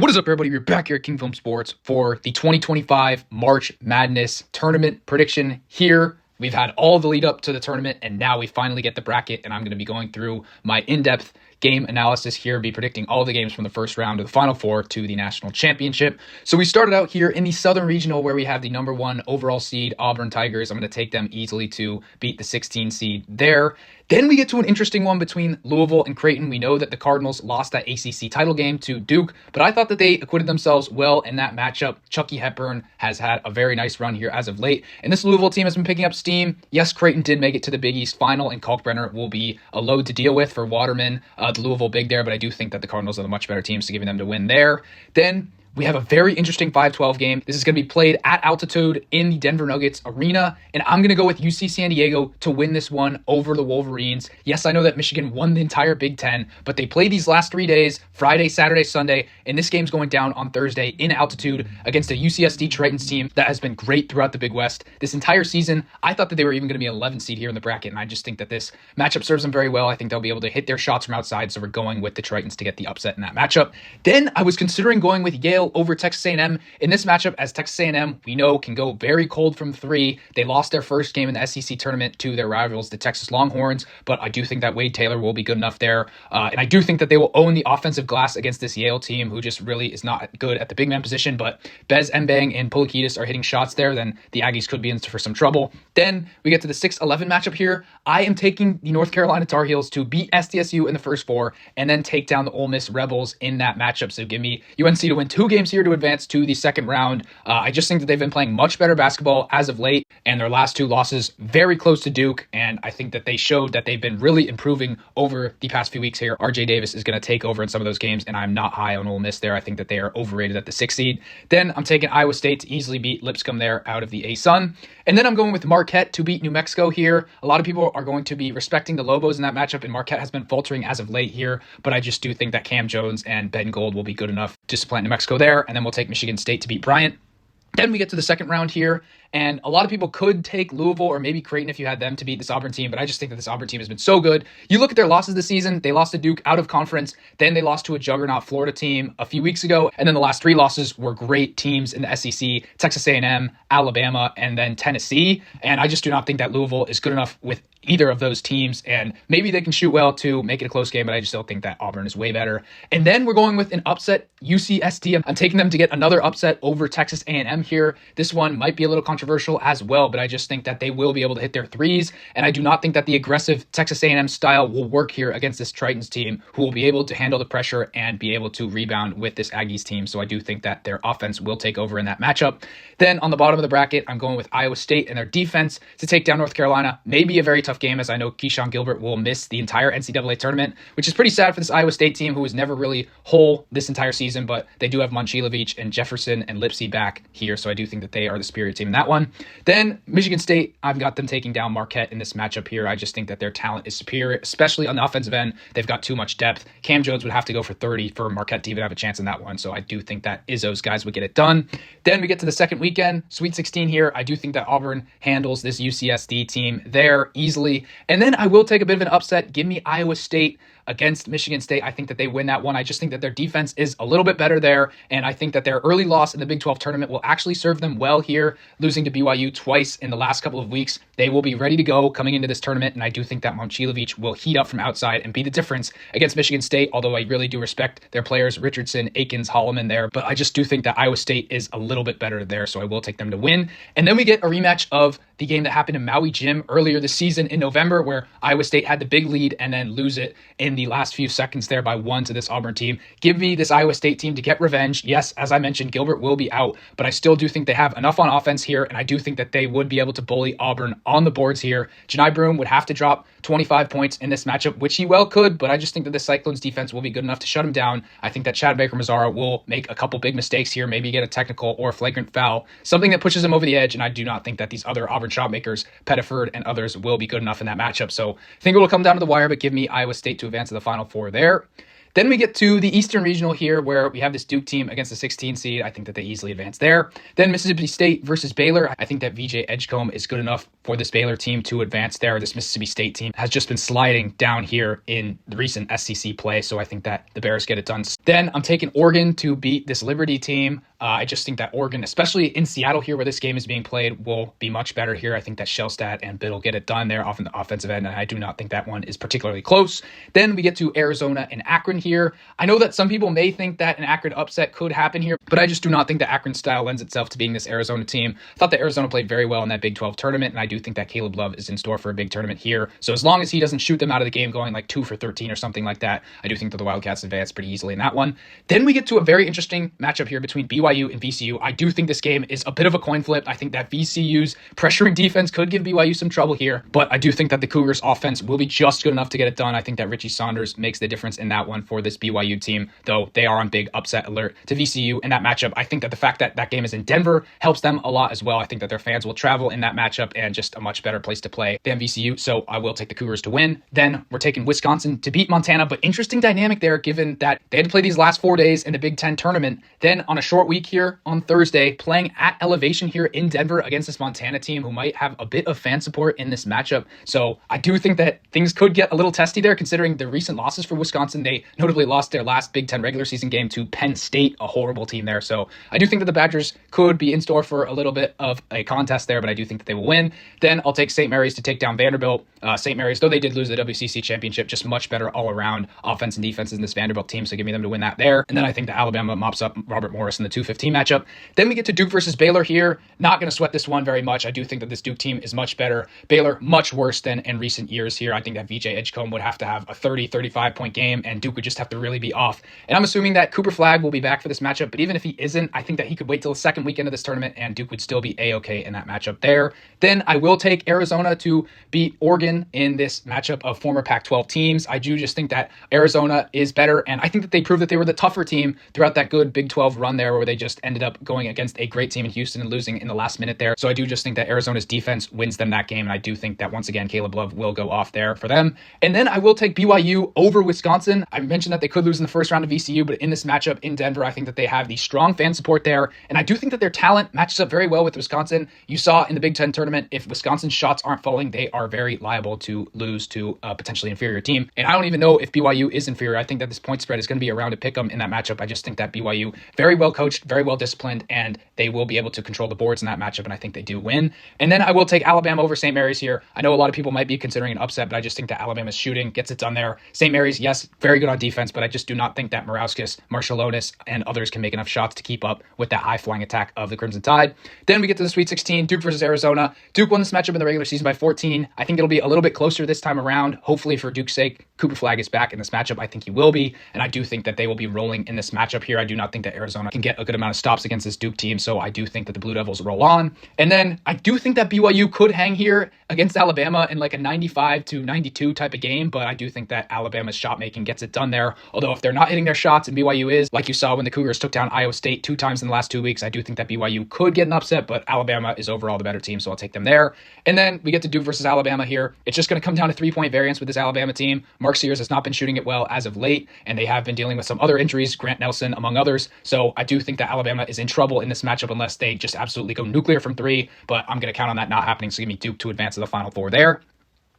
What is up, everybody? We're back here at King Film Sports for the 2025 March Madness tournament prediction here. We've had all the lead up to the tournament, and now we finally get the bracket, and I'm going to be going through my in-depth game analysis here, be predicting all the games from the first round to the Final Four to the National Championship. So we started out here in the Southern Regional where we have the number 1 overall seed, Auburn Tigers. I'm going to take them easily to beat the 16 seed there. Then we get to an interesting one between Louisville and Creighton. We know that the Cardinals lost that ACC title game to Duke, but I thought that they acquitted themselves well in that matchup. Chucky Hepburn has had a very nice run here as of late, and this Louisville team has been picking up steam. Yes, Creighton did make it to the Big East final, and Kalkbrenner will be a load to deal with for Waterman, the Louisville big there, but I do think that the Cardinals are the much better team, so giving them to win there. Then we have a very interesting 5-12 game. This is going to be played at altitude in the Denver Nuggets arena, and I'm going to go with UC San Diego to win this one over the Wolverines. Yes, I know that Michigan won the entire Big Ten, but they played these last 3 days, Friday, Saturday, Sunday, and this game's going down on Thursday in altitude against a UCSD Tritons team that has been great throughout the Big West this entire season. I thought that they were even going to be an 11 seed here in the bracket, and I just think that this matchup serves them very well. I think they'll be able to hit their shots from outside, so we're going with the Tritons to get the upset in that matchup. Then I was considering going with Yale over Texas A&M in this matchup, as Texas A&M, we know, can go very cold from 3. They lost their first game in the SEC tournament to their rivals, the Texas Longhorns, but I do think that Wade Taylor will be good enough there, and I do think that they will own the offensive glass against this Yale team, who just really is not good at the big man position, but Bez Mbang and Pulikitis are hitting shots there, then the Aggies could be in for some trouble. Then we get to the 6-11 matchup here. I am taking the North Carolina Tar Heels to beat SDSU in the first 4, and then take down the Ole Miss Rebels in that matchup, so give me UNC to win 2 games here to advance to the second round. I just think that they've been playing much better basketball as of late, and their last 2 losses very close to Duke, and I think that they showed that they've been really improving over the past few weeks here. RJ Davis is going to take over in some of those games, and I'm not high on Ole Miss there. I think that they are overrated at the 6th seed. Then I'm taking Iowa State to easily beat Lipscomb there out of the A-Sun. And then I'm going with Marquette to beat New Mexico here. A lot of people are going to be respecting the Lobos in that matchup, and Marquette has been faltering as of late here, but I just do think that Cam Jones and Ben Gold will be good enough to supplant New Mexico there, and then we'll take Michigan State to beat Bryant. Then we get to the second round here, and a lot of people could take Louisville or maybe Creighton if you had them to beat this Auburn team, but I just think that this Auburn team has been so good. You look at their losses this season, they lost to Duke out of conference, then they lost to a juggernaut Florida team a few weeks ago, and then the last 3 losses were great teams in the SEC, Texas A&M, Alabama, and then Tennessee, and I just do not think that Louisville is good enough with either of those teams, and maybe they can shoot well to make it a close game, but I just don't think that Auburn is way better. And then we're going with an upset UCSD. I'm taking them to get another upset over Texas A&M here. This one might be a little controversial as well, but I just think that they will be able to hit their threes, and I do not think that the aggressive Texas A&M style will work here against this Tritons team, who will be able to handle the pressure and be able to rebound with this Aggies team, so I do think that their offense will take over in that matchup. Then on the bottom of the bracket, I'm going with Iowa State and their defense to take down North Carolina. Maybe a very tough game, as I know Keyshawn Gilbert will miss the entire NCAA tournament, which is pretty sad for this Iowa State team, who was never really whole this entire season, but they do have Momcilovic and Jefferson and Lipsy back here, so I do think that they are the superior team in that one. Then Michigan State, I've got them taking down Marquette in this matchup here. I just think that their talent is superior, especially on the offensive end. They've got too much depth. Cam Jones would have to go for 30 for Marquette to even have a chance in that one, so I do think that Izzo's guys would get it done. Then we get to the second weekend, Sweet 16 here. I do think that Auburn handles this UCSD team there easily. And then I will take a bit of an upset. Give me Iowa State against Michigan State. I think that they win that one. I just think that their defense is a little bit better there, and I think that their early loss in the Big 12 tournament will actually serve them well here, losing to BYU twice in the last couple of weeks. They will be ready to go coming into this tournament, and I do think that Momcilovic will heat up from outside and be the difference against Michigan State, although I really do respect their players, Richardson, Akins, Holloman there, but I just do think that Iowa State is a little bit better there, so I will take them to win. And then we get a rematch of the game that happened in Maui Gym earlier this season in November, where Iowa State had the big lead and then lose it in the last few seconds there by 1 to this Auburn team. Give me this Iowa State team to get revenge. Yes, as I mentioned, Gilbert will be out, but I still do think they have enough on offense here, and I do think that they would be able to bully Auburn on the boards here. Janai Broome would have to drop 25 points in this matchup, which he well could, but I just think that the Cyclones defense will be good enough to shut him down. I think that Chad Baker-Mazara will make a couple big mistakes here, maybe get a technical or flagrant foul, something that pushes him over the edge, and I do not think that these other Auburn shot makers, Pettiford and others, will be good enough in that matchup. So I think it will come down to the wire, but give me Iowa State to advance to the Final Four there. Then we get to the Eastern Regional here, where we have this Duke team against the 16 seed. I think that they easily advance there. Then Mississippi State versus Baylor. I think that VJ Edgecombe is good enough for this Baylor team to advance there. This Mississippi State team has just been sliding down here in the recent SEC play, so I think that the Bears get it done. Then I'm taking Oregon to beat this Liberty team. I just think that Oregon, especially in Seattle here where this game is being played, will be much better here. I think that Shellstat and Biddle get it done there off in the offensive end, and I do not think that one is particularly close. Then we get to Arizona and Akron here. I know that some people may think that an Akron upset could happen here, but I just do not think the Akron style lends itself to being this Arizona team. I thought that Arizona played very well in that Big 12 tournament, and I do think that Caleb Love is in store for a big tournament here. So as long as he doesn't shoot them out of the game going like 2 for 13 or something like that, I do think that the Wildcats advance pretty easily in that one. Then we get to a very interesting matchup here between BYU and VCU. I do think this game is a bit of a coin flip. I think that VCU's pressuring defense could give BYU some trouble here, but I do think that the Cougars offense will be just good enough to get it done. I think that Richie Saunders makes the difference in that one for this BYU team, though they are on big upset alert to VCU in that matchup. I think that the fact that that game is in Denver helps them a lot as well. I think that their fans will travel in that matchup and just a much better place to play than VCU, so I will take the Cougars to win. Then we're taking Wisconsin to beat Montana, but interesting dynamic there given that they had to play these last 4 days in the Big Ten tournament, then on a short week here on Thursday, playing at Elevation here in Denver against this Montana team who might have a bit of fan support in this matchup. So I do think that things could get a little testy there considering the recent losses for Wisconsin. They notably lost their last Big Ten regular season game to Penn State, a horrible team there. So I do think that the Badgers could be in store for a little bit of a contest there, but I do think that they will win. Then I'll take St. Mary's to take down Vanderbilt. St. Mary's, though they did lose the WCC championship, just much better all around offense and defense in this Vanderbilt team. So give me them to win that there. And then I think that Alabama mops up Robert Morris in the 2-15 matchup. Then we get to Duke versus Baylor here. Not going to sweat this one very much. I do think that this Duke team is much better. Baylor, much worse than in recent years here. I think that VJ Edgecombe would have to have a 30, 35 point game, and Duke would just have to really be off. And I'm assuming that Cooper Flagg will be back for this matchup, but even if he isn't, I think that he could wait till the second weekend of this tournament, and Duke would still be A-okay in that matchup there. Then I will take Arizona to beat Oregon in this matchup of former Pac-12 teams. I do just think that Arizona is better, and I think that they proved that they were the tougher team throughout that good Big 12 run there where they just ended up going against a great team in Houston and losing in the last minute there. So I do just think that Arizona's defense wins them that game, and I do think that once again Caleb Love will go off there for them. And then I will take BYU over Wisconsin. I mentioned that they could lose in the first round of VCU, but in this matchup in Denver, I think that they have the strong fan support there, and I do think that their talent matches up very well with Wisconsin. You saw in the Big Ten tournament, if Wisconsin's shots aren't falling, they are very liable to lose to a potentially inferior team. And I don't even know if BYU is inferior. I think that this point spread is going to be around to pick them in that matchup. I just think that BYU, very well coached, very well disciplined, and they will be able to control the boards in that matchup, and I think they do win. And then I will take Alabama over St. Mary's here. I know a lot of people might be considering an upset, but I just think that Alabama's shooting gets it done there. St. Mary's, yes, very good on defense, but I just do not think that Morauskas, Marshallonis, and others can make enough shots to keep up with that high-flying attack of the Crimson Tide. Then we get to the Sweet 16, Duke versus Arizona. Duke won this matchup in the regular season by 14. I think it'll be a little bit closer this time around. Hopefully for Duke's sake, Cooper Flagg is back in this matchup. I think he will be, and I do think that they will be rolling in this matchup here. I do not think that Arizona can get a good amount of stops against this Duke team, so I do think that the Blue Devils roll on. And then I do think that BYU could hang here against Alabama in like a 95-92 type of game, but I do think that Alabama's shot making gets it done there. Although if they're not hitting their shots and BYU is, like you saw when the Cougars took down Iowa State 2 times in the last 2 weeks, I do think that BYU could get an upset, but Alabama is overall the better team, so I'll take them there. And then we get to Duke versus Alabama here. It's just going to come down to 3-point variance with this Alabama team. Mark Sears has not been shooting it well as of late, and they have been dealing with some other injuries, Grant Nelson among others. So I do think that Alabama is in trouble in this matchup unless they just absolutely go nuclear from 3, but I'm going to count on that not happening, so give me Duke to advance to the Final Four there.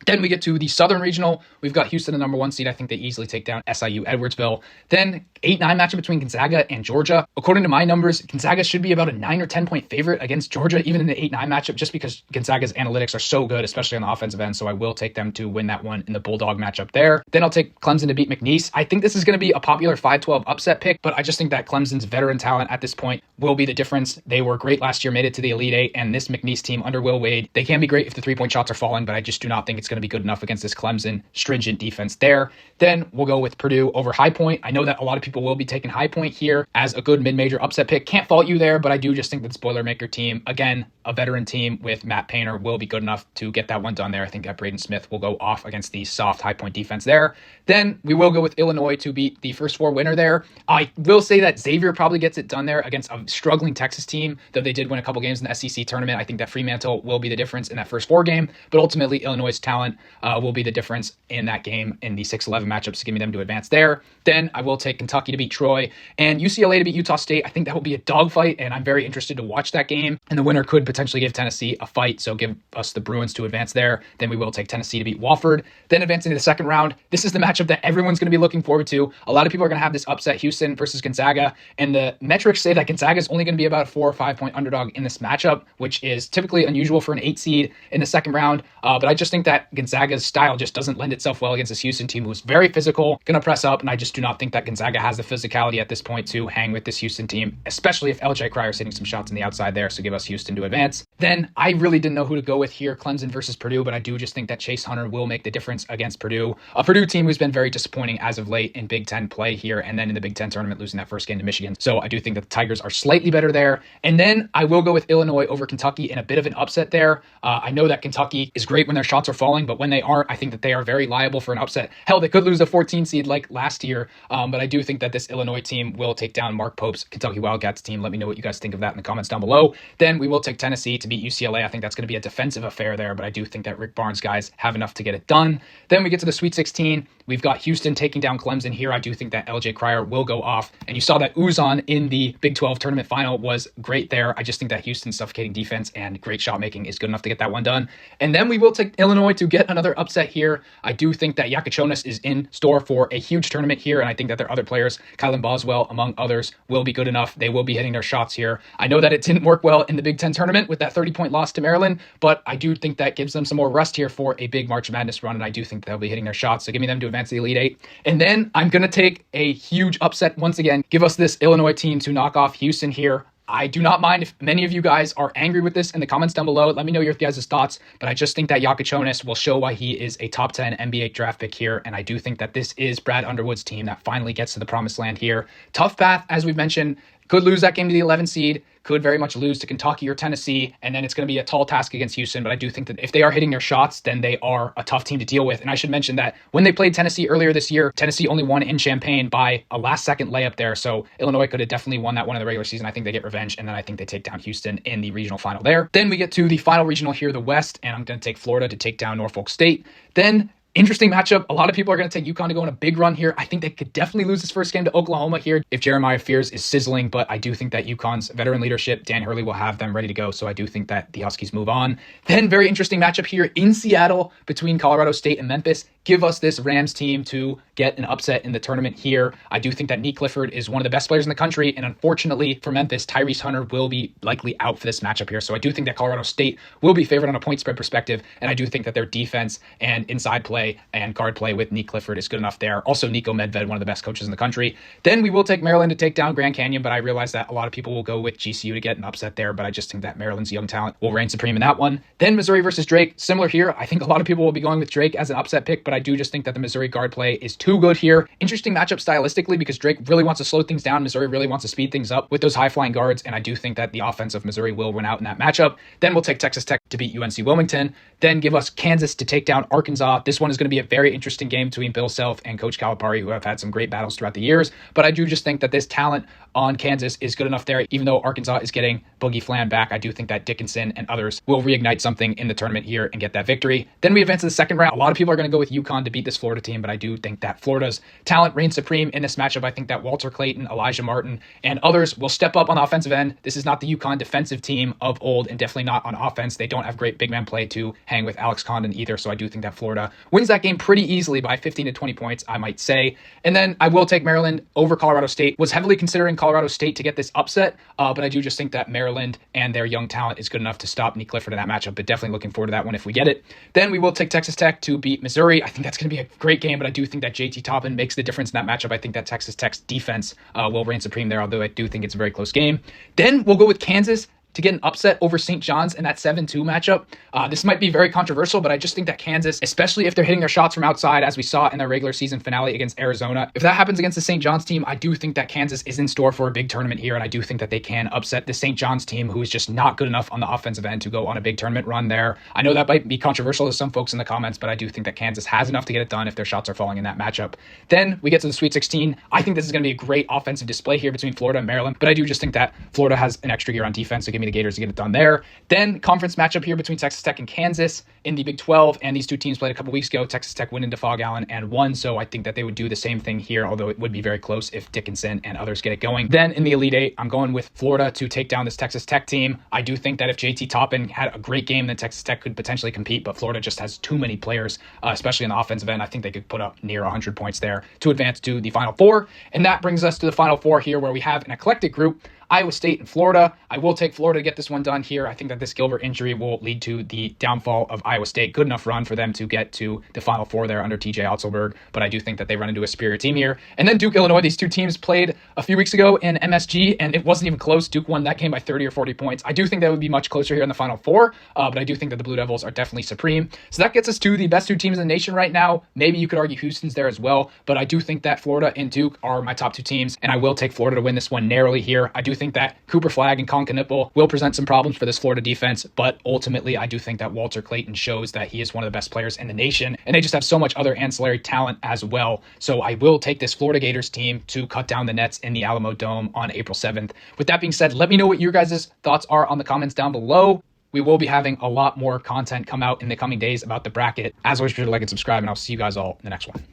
Then we get to the Southern Regional. We've got Houston, the number 1 seed. I think they easily take down SIU Edwardsville. Then 8-9 matchup between Gonzaga and Georgia. According to my numbers, Gonzaga should be about a 9 or 10 point favorite against Georgia, even in the 8-9 matchup, just because Gonzaga's analytics are so good, especially on the offensive end. So I will take them to win that one in the Bulldog matchup there. Then I'll take Clemson to beat McNeese. I think this is going to be a popular 5-12 upset pick, but I just think that Clemson's veteran talent at this point will be the difference. They were great last year, made it to the Elite Eight, and this McNeese team under Will Wade, they can be great if the 3-point shots are falling, but I just do not think it's going to be good enough against this Clemson stringent defense there. Then we'll go with Purdue over High Point. I know that a lot of people will be taking High Point here as a good mid-major upset pick. Can't fault you there, but I do just think that this Boilermaker team, again, a veteran team with Matt Painter, will be good enough to get that one done there. I think that Braden Smith will go off against the soft High Point defense there. Then we will go with Illinois to beat the first 4 winner there. I will say that Xavier probably gets it done there against a struggling Texas team, though they did win a couple games in the SEC tournament. I think that Fremantle will be the difference in that first 4 game, but ultimately Illinois' talent talent will be the difference in that game in the 6-11 matchups to give me them to advance there. Then I will take Kentucky to beat Troy and UCLA to beat Utah State. I think that will be a dogfight, and I'm very interested to watch that game. And the winner could potentially give Tennessee a fight, so give us the Bruins to advance there. Then we will take Tennessee to beat Wofford. Then advancing to the second round, this is the matchup that everyone's going to be looking forward to. A lot of people are going to have this upset, Houston versus Gonzaga, and the metrics say that Gonzaga is only going to be about a 4 or 5 point underdog in this matchup, which is typically unusual for an 8 seed in the second round. But I just think that Gonzaga's style just doesn't lend itself well against this Houston team who's very physical, going to press up, and I just do not think that Gonzaga has the physicality at this point to hang with this Houston team, especially if LJ Cryer is hitting some shots on the outside there, so give us Houston to advance. Then I really didn't know who to go with here, Clemson versus Purdue, but I do just think that Chase Hunter will make the difference against Purdue, a Purdue team who's been very disappointing as of late in Big Ten play here, and then in the Big Ten tournament losing that first game to Michigan. So I do think that the Tigers are slightly better there. And then I will go with Illinois over Kentucky in a bit of an upset there. I know that Kentucky is great when their shots are falling, but when they aren't, I think that they are very liable for an upset. Hell, they could lose a 14 seed like last year, but I do think that this Illinois team will take down Mark Pope's Kentucky Wildcats team. Let me know what you guys think of that in the comments down below. Then we will take Tennessee to beat UCLA. I think that's going to be a defensive affair there, but I do think that Rick Barnes guys have enough to get it done. Then we get to the Sweet 16. We've got Houston taking down Clemson here. I do think that LJ Cryer will go off. And you saw that Uzan in the Big 12 tournament final was great there. I just think that Houston's suffocating defense and great shot making is good enough to get that one done. And then we will take Illinois to get another upset here. I do think that Yakachonis is in store for a huge tournament here. And I think that their other players, Kylan Boswell, among others, will be good enough. They will be hitting their shots here. I know that it didn't work well in the Big Ten tournament with that 30-point loss to Maryland, but I do think that gives them some more rest here for a big March Madness run. And I do think they'll be hitting their shots. So give me them to advance to the Elite Eight. And then I'm going to take a huge upset once again. Give us this Illinois team to knock off Houston here. I do not mind if many of you guys are angry with this in the comments down below. Let me know your guys' thoughts, but I just think that Yakachonis will show why he is a top 10 NBA draft pick here, and I do think that this is Brad Underwood's team that finally gets to the promised land here. Tough path, as we've mentioned. Could lose that game to the 11 seed, could very much lose to Kentucky or Tennessee, and then it's going to be a tall task against Houston, but I do think that if they are hitting their shots, then they are a tough team to deal with. And I should mention that when they played Tennessee earlier this year, Tennessee only won in Champaign by a last-second layup there, so Illinois could have definitely won that one in the regular season. I think they get revenge, and then I think they take down Houston in the regional final there. Then we get to the final regional here, the West, and I'm going to take Florida to take down Norfolk State. Then interesting matchup. A lot of people are going to take UConn to go on a big run here. I think they could definitely lose this first game to Oklahoma here if Jeremiah Fears is sizzling, but I do think that UConn's veteran leadership, Dan Hurley, will have them ready to go, so I do think that the Huskies move on. Then very interesting matchup here in Seattle between Colorado State and Memphis. Give us this Rams team to get an upset in the tournament here. I do think that Nick Clifford is one of the best players in the country, and unfortunately for Memphis, Tyrese Hunter will be likely out for this matchup here, so I do think that Colorado State will be favored on a point spread perspective, and I do think that their defense and inside play and guard play with Nick Clifford is good enough there. Also, Nico Medved, one of the best coaches in the country. Then we will take Maryland to take down Grand Canyon, but I realize that a lot of people will go with GCU to get an upset there, but I just think that Maryland's young talent will reign supreme in that one. Then Missouri versus Drake, similar here. I think a lot of people will be going with Drake as an upset pick, but I do just think that the Missouri guard play is too good here. Interesting matchup stylistically because Drake really wants to slow things down. Missouri really wants to speed things up with those high-flying guards, and I do think that the offense of Missouri will win out in that matchup. Then we'll take Texas Tech to beat UNC Wilmington. Then give us Kansas to take down Arkansas. This one is going to be a very interesting game between Bill Self and Coach Calipari, who have had some great battles throughout the years, but I do just think that this talent on Kansas is good enough there. Even though Arkansas is getting Boogie Flan back, I do think that Dickinson and others will reignite something in the tournament here and get that victory. Then we advance to the second round. A lot of people are going to go with UConn to beat this Florida team, but I do think that Florida's talent reigns supreme in this matchup. I think that Walter Clayton, Elijah Martin, and others will step up on the offensive end. This is not the UConn defensive team of old, and definitely not on offense. They don't have great big man play to hang with Alex Condon either, so I do think that Florida wins that game pretty easily by 15 to 20 points, I might say. And then I will take Maryland over Colorado State. Was heavily considering Colorado State to get this upset, but I do just think that Maryland and their young talent is good enough to stop Nick Clifford in that matchup, but definitely looking forward to that one if we get it. Then we will take Texas Tech to beat Missouri. I think that's going to be a great game, but I do think that JT Toppin makes the difference in that matchup. I think that Texas Tech's defense will reign supreme there, although I do think it's a very close game. Then we'll go with Kansas to get an upset over St. John's in that 7-2 matchup. This might be very controversial, but I just think that Kansas, especially if they're hitting their shots from outside, as we saw in their regular season finale against Arizona, if that happens against the St. John's team, I do think that Kansas is in store for a big tournament here, and I do think that they can upset the St. John's team, who is just not good enough on the offensive end to go on a big tournament run there. I know that might be controversial to some folks in the comments, but I do think that Kansas has enough to get it done if their shots are falling in that matchup. Then we get to the Sweet 16. I think this is going to be a great offensive display here between Florida and Maryland, but I do just think that Florida has an extra gear on defense, so give me give me the Gators to get it done there. Then conference matchup here between Texas Tech and Kansas in the Big 12, and these two teams played a couple weeks ago. Texas Tech went into Fog Allen and won, so I think that they would do the same thing here, although it would be very close if Dickinson and others get it going. Then in the Elite Eight, I'm going with Florida to take down this Texas Tech team. I do think that if JT Toppin had a great game, then Texas Tech could potentially compete, but Florida just has too many players, especially in the offensive end. I think they could put up near 100 points there to advance to the Final Four, and that brings us to the Final Four here, where we have an eclectic group. Iowa State and Florida. I will take Florida to get this one done here. I think that this Gilbert injury will lead to the downfall of Iowa State. Good enough run for them to get to the Final Four there under TJ Otzelberg, but I do think that they run into a superior team here. And then Duke, Illinois. These two teams played a few weeks ago in MSG, and it wasn't even close. Duke won that game by 30 or 40 points. I do think that would be much closer here in the Final Four, but I do think that the Blue Devils are definitely supreme. So that gets us to the best two teams in the nation right now. Maybe you could argue Houston's there as well, but I do think that Florida and Duke are my top two teams, and I will take Florida to win this one narrowly here. I do think that Cooper Flag and Colin Knueppel will present some problems for this Florida defense, but ultimately I do think that Walter Clayton shows that he is one of the best players in the nation, and they just have so much other ancillary talent as well. So I will take this Florida Gators team to cut down the nets in the Alamo Dome on April 7th. With that being said, let me know what your guys' thoughts are on the comments down below. We will be having a lot more content come out in the coming days about the bracket. As always, be sure to like and subscribe, and I'll see you guys all in the next one.